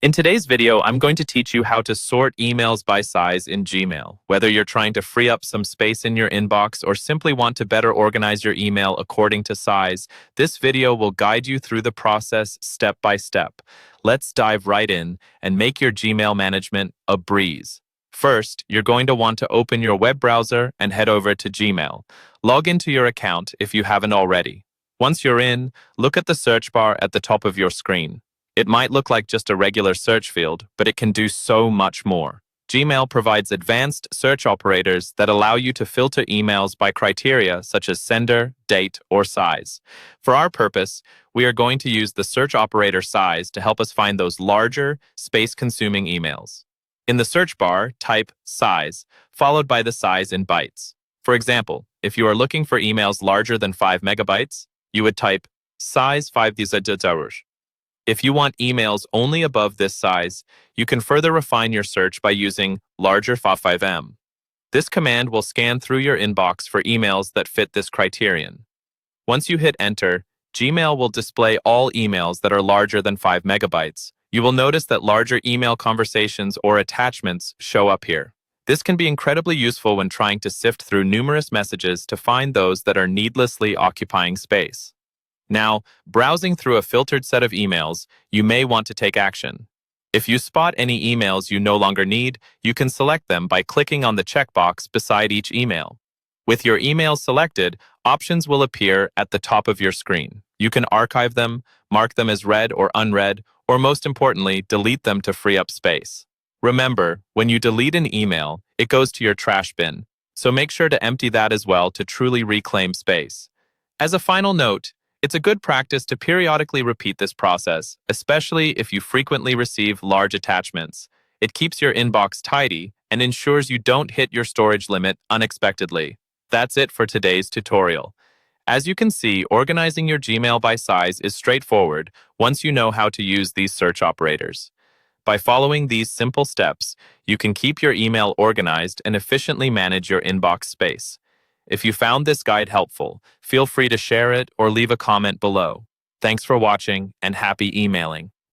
In today's video, I'm going to teach you how to sort emails by size in Gmail. Whether you're trying to free up some space in your inbox or simply want to better organize your email according to size, this video will guide you through the process step by step. Let's dive right in and make your Gmail management a breeze. First, you're going to want to open your web browser and head over to Gmail. Log into your account if you haven't already. Once you're in, look at the search bar at the top of your screen. It might look like just a regular search field, but it can do so much more. Gmail provides advanced search operators that allow you to filter emails by criteria such as sender, date, or size. For our purpose, we are going to use the search operator size to help us find those larger, space-consuming emails. In the search bar, type size, followed by the size in bytes. For example, if you are looking for emails larger than 5 megabytes, you would type size 5 gigabytes. If you want emails only above this size, you can further refine your search by using larger 5M. This command will scan through your inbox for emails that fit this criterion. Once you hit enter, Gmail will display all emails that are larger than 5 megabytes. You will notice that larger email conversations or attachments show up here. This can be incredibly useful when trying to sift through numerous messages to find those that are needlessly occupying space. Now, browsing through a filtered set of emails, you may want to take action. If you spot any emails you no longer need, you can select them by clicking on the checkbox beside each email. With your emails selected, options will appear at the top of your screen. You can archive them, mark them as read or unread, or most importantly, delete them to free up space. Remember, when you delete an email, it goes to your trash bin, so make sure to empty that as well to truly reclaim space. As a final note, it's a good practice to periodically repeat this process, especially if you frequently receive large attachments. It keeps your inbox tidy and ensures you don't hit your storage limit unexpectedly. That's it for today's tutorial. As you can see, organizing your Gmail by size is straightforward once you know how to use these search operators. By following these simple steps, you can keep your email organized and efficiently manage your inbox space. If you found this guide helpful, feel free to share it or leave a comment below. Thanks for watching and happy emailing.